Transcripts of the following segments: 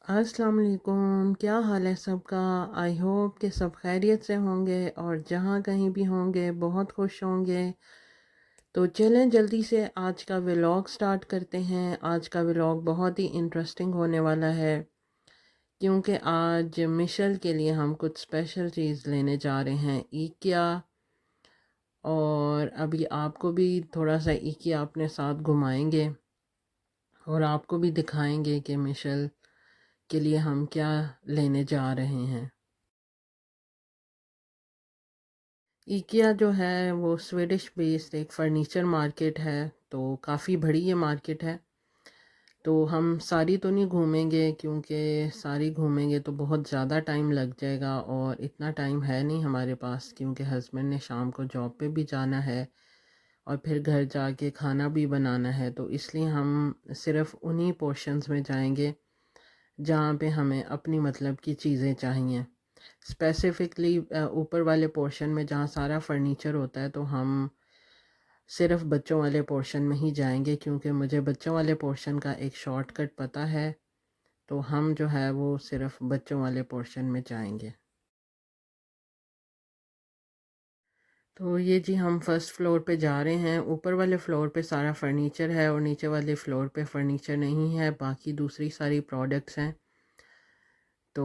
अस्सलाम वालेकुम। क्या हाल है सबका। आई होप कि सब खैरियत से होंगे और जहाँ कहीं भी होंगे बहुत खुश होंगे। तो चलें जल्दी से आज का व्लॉग स्टार्ट करते हैं। आज का व्लॉग बहुत ही इंटरेस्टिंग होने वाला है क्योंकि आज मिशेल के लिए हम कुछ स्पेशल चीज़ लेने जा रहे हैं इकिया। और अभी आपको भी थोड़ा सा इकिया अपने साथ घुमाएंगे और आपको भी दिखाएंगे कि मिशेल के लिए हम क्या लेने जा रहे हैं। इकिया जो है वो स्वीडिश बेस्ड एक फ़र्नीचर मार्केट है। तो काफ़ी बड़ी ये मार्केट है। तो हम सारी तो नहीं घूमेंगे क्योंकि सारी घूमेंगे तो बहुत ज़्यादा टाइम लग जाएगा और इतना टाइम है नहीं हमारे पास क्योंकि हस्बैंड ने शाम को जॉब पे भी जाना है और फिर घर जाके खाना भी बनाना है। तो इसलिए हम सिर्फ़ उन्हीं पोर्शंस में जाएंगे जहाँ पे हमें अपनी मतलब की चीज़ें चाहिए। स्पेसिफ़िकली ऊपर वाले पोर्शन में जहाँ सारा फर्नीचर होता है तो हम सिर्फ़ बच्चों वाले पोर्शन में ही जाएंगे क्योंकि मुझे बच्चों वाले पोर्शन का एक शॉर्टकट पता है। तो हम जो है वो सिर्फ़ बच्चों वाले पोर्शन में जाएंगे। तो ये जी हम फर्स्ट फ्लोर पे जा रहे हैं। ऊपर वाले फ्लोर पे सारा फर्नीचर है और नीचे वाले फ्लोर पे फर्नीचर नहीं है, बाकी दूसरी सारी प्रोडक्ट्स हैं। तो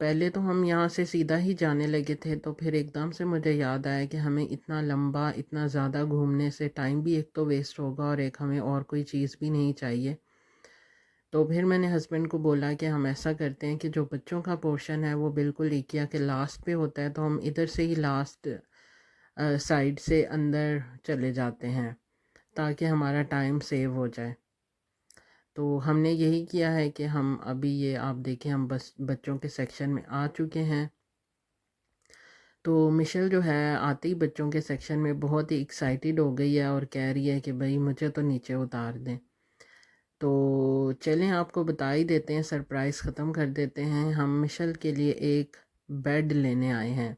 पहले तो हम यहाँ से सीधा ही जाने लगे थे तो फिर एकदम से मुझे याद आया कि हमें इतना लंबा इतना ज़्यादा घूमने से टाइम भी एक तो वेस्ट होगा और एक हमें और कोई चीज़ भी नहीं चाहिए। तो फिर मैंने हस्बैंड को बोला कि हम ऐसा करते हैं कि जो बच्चों का पोर्शन है वो बिल्कुल इकिया के लास्ट पे होता है तो हम इधर से ही लास्ट साइड से अंदर चले जाते हैं ताकि हमारा टाइम सेव हो जाए। तो हमने यही किया है कि हम अभी ये आप देखें हम बस बच्चों के सेक्शन में आ चुके हैं। तो मिशेल जो है आते ही बच्चों के सेक्शन में बहुत ही एक्साइटेड हो गई है और कह रही है कि भाई मुझे तो नीचे उतार दें। तो चलें आपको बता ही देते हैं, सरप्राइज़ ख़त्म कर देते हैं। हम मिशेल के लिए एक बेड लेने आए हैं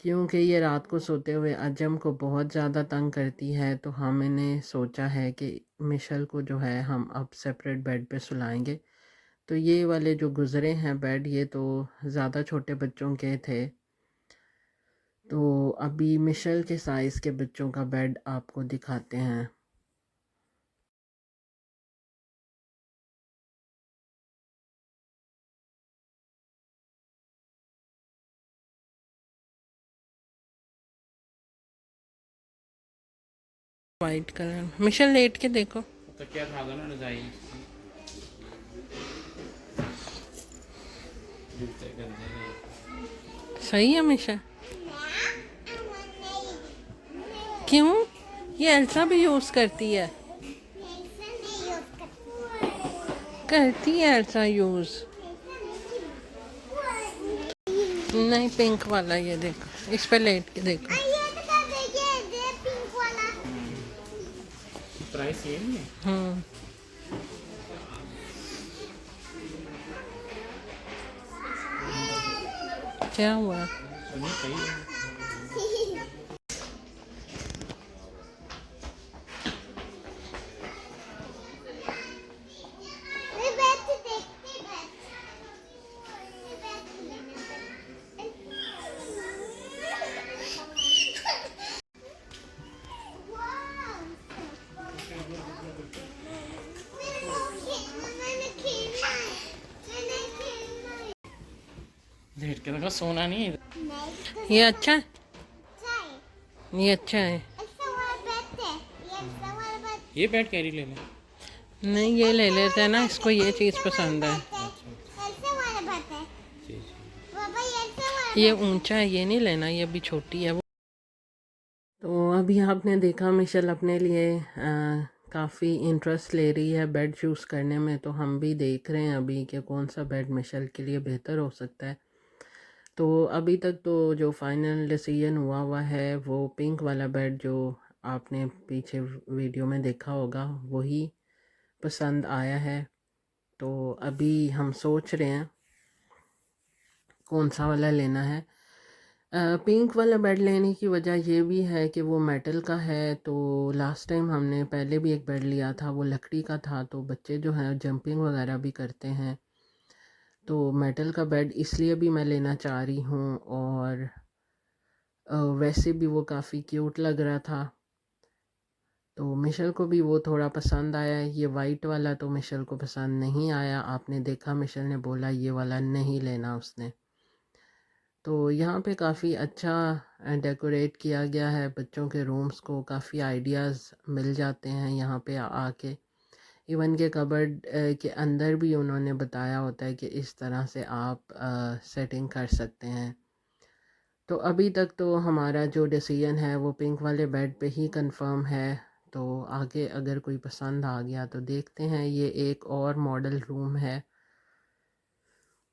क्योंकि ये रात को सोते हुए अजम को बहुत ज़्यादा तंग करती है। तो हमने सोचा है कि मिशेल को जो है हम अब सेपरेट बेड पे सुलाएंगे। तो ये वाले जो गुज़रे हैं बेड ये तो ज़्यादा छोटे बच्चों के थे। तो अभी मिशेल के साइज़ के बच्चों का बेड आपको दिखाते हैं। वाइट कलर मिशेल लेट के देखो। तो क्या था ना रजाई जूते गंदे सही है मिशेल। क्यों ये एल्सा भी यूज़ करती है। करती है एल्सा यूज़। नहीं पिंक वाला ये देखो इस पे लेट के देखो। प्राइस ये नहीं है। हम्म क्या हुआ। सुनिए सही है। लेट के देखो सोना नहीं है। ये अच्छा है। ये अच्छा है। ये बैट कैरी ले लें। नहीं ये ले लेते हैं ना, इसको ये चीज़ पसंद है। जी जी। ये ऊंचा है ये नहीं लेना, ये अभी छोटी है वो। तो अभी आपने देखा मिशेल अपने लिए काफ़ी इंटरेस्ट ले रही है बेड चूज़ करने में। तो हम भी देख रहे हैं अभी कि कौन सा बेड मिशेल के लिए बेहतर हो सकता है। तो अभी तक तो जो फाइनल डिसीजन हुआ है वो पिंक वाला बेड जो आपने पीछे वीडियो में देखा होगा वही पसंद आया है। तो अभी हम सोच रहे हैं कौन सा वाला लेना है। पिंक वाला बेड लेने की वजह ये भी है कि वो मेटल का है। तो लास्ट टाइम हमने पहले भी एक बेड लिया था वो लकड़ी का था। तो बच्चे जो हैं जंपिंग वगैरह भी करते हैं तो मेटल का बेड इसलिए भी मैं लेना चाह रही हूँ, और वैसे भी वो काफ़ी क्यूट लग रहा था, तो मिशेल को भी वो थोड़ा पसंद आया। ये वाइट वाला तो मिशेल को पसंद नहीं आया, आपने देखा मिशेल ने बोला ये वाला नहीं लेना उसने। तो यहाँ पे काफ़ी अच्छा डेकोरेट किया गया है बच्चों के रूम्स को, काफ़ी आइडियाज़ मिल जाते हैं यहाँ पे आके। इवन के कबर्ड के अंदर भी उन्होंने बताया होता है कि इस तरह से आप सेटिंग कर सकते हैं। तो अभी तक तो हमारा जो डिसीजन है वो पिंक वाले बेड पे ही कंफर्म है। तो आगे अगर कोई पसंद आ गया तो देखते हैं। ये एक और मॉडल रूम है।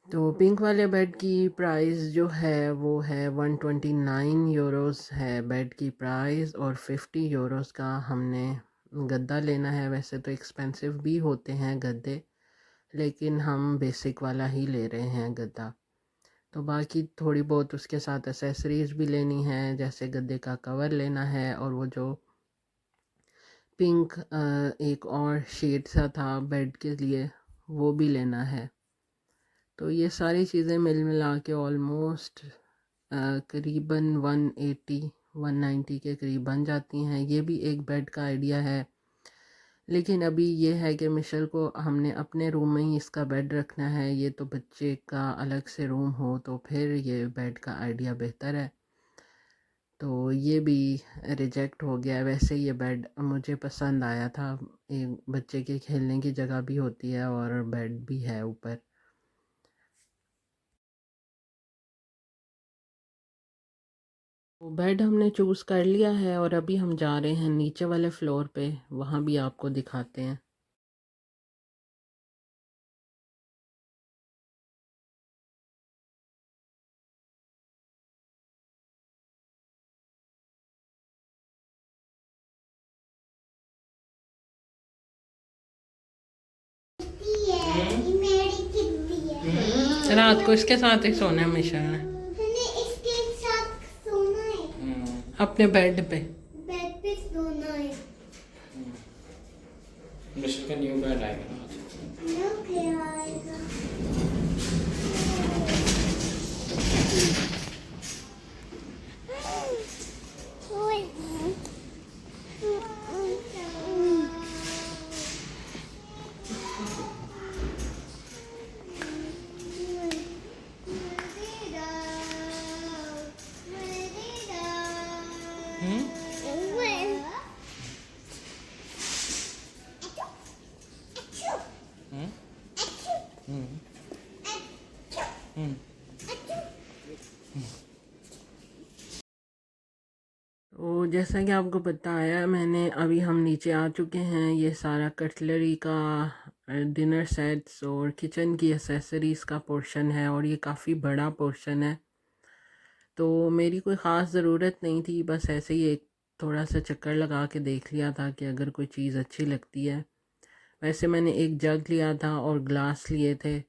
तो पिंक वाले बेड की प्राइस जो है वो है 129 यूरोस है बेड की प्राइस, और 50 यूरोस का हमने गद्दा लेना है। वैसे तो एक्सपेंसिव भी होते हैं गद्दे, लेकिन हम बेसिक वाला ही ले रहे हैं गद्दा। तो बाकी थोड़ी बहुत उसके साथ एसेसरीज़ भी लेनी है, जैसे गद्दे का कवर लेना है, और वो जो पिंक एक और शेड सा था बेड के लिए वो भी लेना है। तो ये सारी चीज़ें मिल मिला के ऑलमोस्ट करीबन 180-190 के करीब बन जाती हैं। ये भी एक बेड का आइडिया है, लेकिन अभी ये है कि मिशेल को हमने अपने रूम में ही इसका बेड रखना है। ये तो बच्चे का अलग से रूम हो तो फिर ये बेड का आइडिया बेहतर है। तो ये भी रिजेक्ट हो गया। वैसे ये बेड मुझे पसंद आया था, एक बच्चे के खेलने की जगह भी होती है और बेड भी है ऊपर। तो बेड हमने चूज़ कर लिया है और अभी हम जा रहे हैं नीचे वाले फ्लोर पे, वहाँ भी आपको दिखाते हैं। ये मेरी किट्टी है। रात को इसके साथ ही सोना है मिशेल ने, मैंने इसके साथ सोना है। अपने बेड पे। बेड पे सोना है। मिशेल का न्यू बेड आएगा ना आज। न्यू क्या आएगा? तो जैसा कि आपको बताया मैंने, अभी हम नीचे आ चुके हैं। ये सारा कटलरी का, डिनर सेट्स और किचन की एसेसरीज़ का पोर्शन है, और ये काफ़ी बड़ा पोर्शन है। तो मेरी कोई ख़ास ज़रूरत नहीं थी, बस ऐसे ही एक थोड़ा सा चक्कर लगा के देख लिया था कि अगर कोई चीज़ अच्छी लगती है। वैसे मैंने एक जग लिया था और ग्लास लिए थे।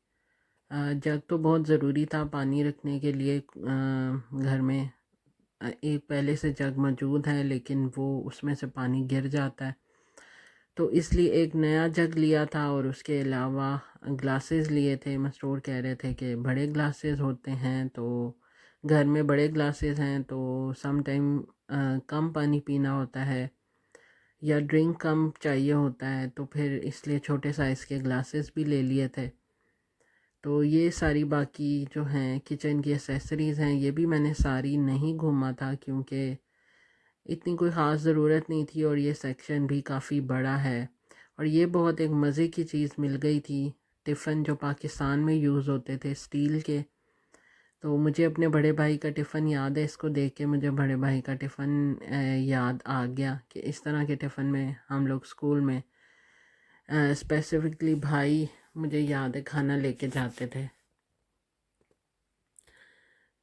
जग तो बहुत ज़रूरी था पानी रखने के लिए घर में। एक पहले से जग मौजूद है, लेकिन वो उसमें से पानी गिर जाता है, तो इसलिए एक नया जग लिया था। और उसके अलावा ग्लासेस लिए थे। मस्टोर कह रहे थे कि बड़े ग्लासेस होते हैं, तो घर में बड़े ग्लासेस हैं तो सम टाइम कम पानी पीना होता है या ड्रिंक कम चाहिए होता है, तो फिर इसलिए छोटे साइज़ के ग्लासेस भी ले लिए थे। तो ये सारी बाकी जो हैं किचन की एसेसरीज़ हैं, ये भी मैंने सारी नहीं घूमा था, क्योंकि इतनी कोई ख़ास ज़रूरत नहीं थी, और ये सेक्शन भी काफ़ी बड़ा है। और ये बहुत एक मज़े की चीज़ मिल गई थी, टिफ़िन जो पाकिस्तान में यूज़ होते थे स्टील के। तो मुझे अपने बड़े भाई का टिफ़िन याद है, इसको देख के मुझे बड़े भाई का टिफ़िन याद आ गया कि इस तरह के टिफ़िन में हम लोग स्कूल में, स्पेसिफ़िकली भाई मुझे याद है खाना लेके जाते थे।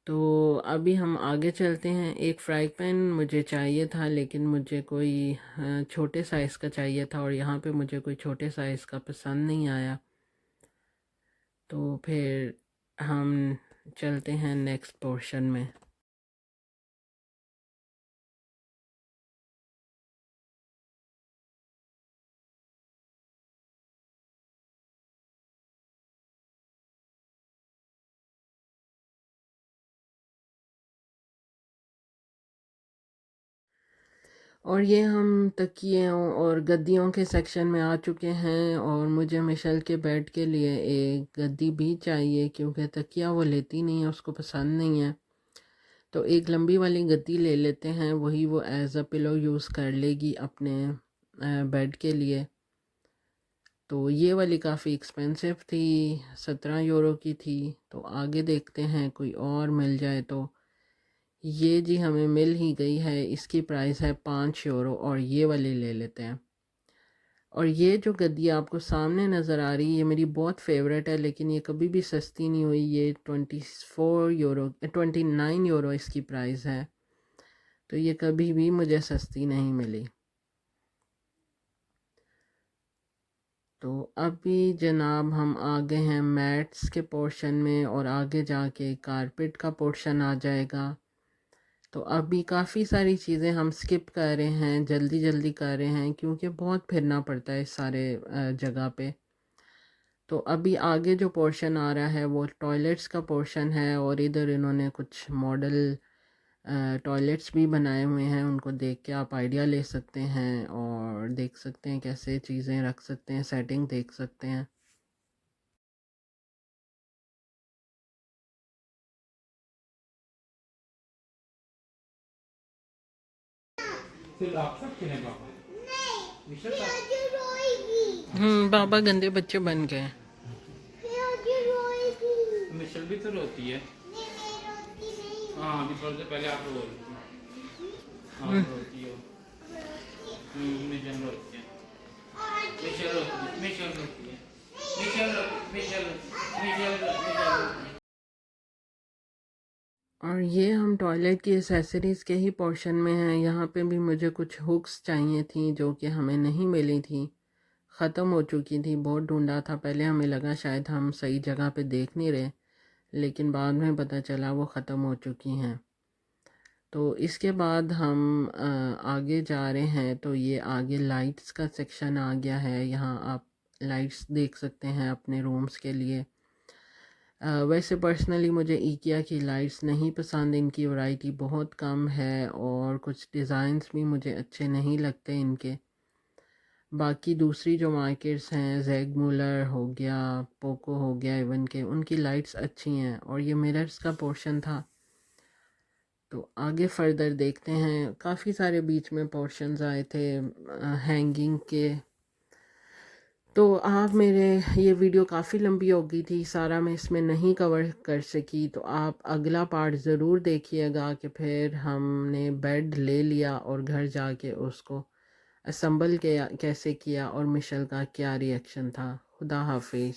तो अभी हम आगे चलते हैं। एक फ्राई पैन मुझे चाहिए था, लेकिन मुझे कोई छोटे साइज़ का चाहिए था, और यहाँ पे मुझे कोई छोटे साइज़ का पसंद नहीं आया। तो फिर हम चलते हैं नेक्स्ट पोर्शन में। और ये हम तकियों और गद्दियों के सेक्शन में आ चुके हैं और मुझे मिशेल के बेड के लिए एक गद्दी भी चाहिए क्योंकि तकिया वो लेती नहीं है, उसको पसंद नहीं है। तो एक लंबी वाली गद्दी ले लेते हैं, वही वो एज अ पिलो यूज़ कर लेगी अपने बेड के लिए। तो ये वाली काफ़ी एक्सपेंसिव थी, 17 यूरो की थी। तो आगे देखते हैं कोई और मिल जाए तो। ये जी हमें मिल ही गई है, इसकी प्राइस है 5 यूरो और ये वाली ले लेते हैं। और ये जो गद्दी आपको सामने नज़र आ रही है ये मेरी बहुत फेवरेट है, लेकिन ये कभी भी सस्ती नहीं हुई। ये 24 यूरो 29 यूरो इसकी प्राइस है, तो ये कभी भी मुझे सस्ती नहीं मिली। तो अभी जनाब हम आ गए हैं मैट्स के पोर्शन में और आगे जाके कारपेट का पोर्शन आ जाएगा। तो अभी काफ़ी सारी चीज़ें हम स्किप कर रहे हैं, जल्दी जल्दी कर रहे हैं क्योंकि बहुत फिरना पड़ता है इस सारे जगह पे। तो अभी आगे जो पोर्शन आ रहा है वो टॉयलेट्स का पोर्शन है और इधर इन्होंने कुछ मॉडल टॉयलेट्स भी बनाए हुए हैं, उनको देख के आप आइडिया ले सकते हैं और देख सकते हैं कैसे चीज़ें रख सकते हैं, सेटिंग देख सकते हैं। फिर आप सकते हैं पापा नहीं, मिशेल फिर साहब आज रोएगी। बाबा गंदे बच्चे बन गए। फिर आज रोएगी। मिशेल भी तो रोती है। नहीं, मैं रोती नहीं हूँ। हाँ अभी थोड़ी देर पहले आप रो रही थी। हाँ रोती हो। मिशेल रोती है। मिशेल रोती है। मिशेल रोती है। मिशेल मिशेल मिशेल मिशेल और ये हम टॉयलेट की एसेसरीज़ के ही पोर्शन में हैं। यहाँ पे भी मुझे कुछ हुक्स चाहिए थी जो कि हमें नहीं मिली थी, ख़त्म हो चुकी थी। बहुत ढूंढा था, पहले हमें लगा शायद हम सही जगह पे देख नहीं रहे, लेकिन बाद में पता चला वो ख़त्म हो चुकी हैं। तो इसके बाद हम आगे जा रहे हैं। तो ये आगे लाइट्स का सेक्शन आ गया है, यहाँ आप लाइट्स देख सकते हैं अपने रूम्स के लिए। वैसे पर्सनली मुझे इकिया की लाइट्स नहीं पसंद, इनकी वैरायटी बहुत कम है और कुछ डिज़ाइंस भी मुझे अच्छे नहीं लगते इनके। बाकी दूसरी जो मार्केट्स हैं, जैग मूलर हो गया, पोको हो गया, इवन के उनकी लाइट्स अच्छी हैं। और ये मिरर्स का पोर्शन था। तो आगे फर्दर देखते हैं, काफ़ी सारे बीच में पोर्शंस आए थे हैंगिंग के। तो आप मेरे ये वीडियो काफ़ी लंबी हो गई थी, सारा मैं इसमें नहीं कवर कर सकी। तो आप अगला पार्ट ज़रूर देखिएगा कि फिर हमने बेड ले लिया और घर जाके उसको असम्बल किया कैसे किया और मिशेल का क्या रिएक्शन था। खुदा हाफिज़।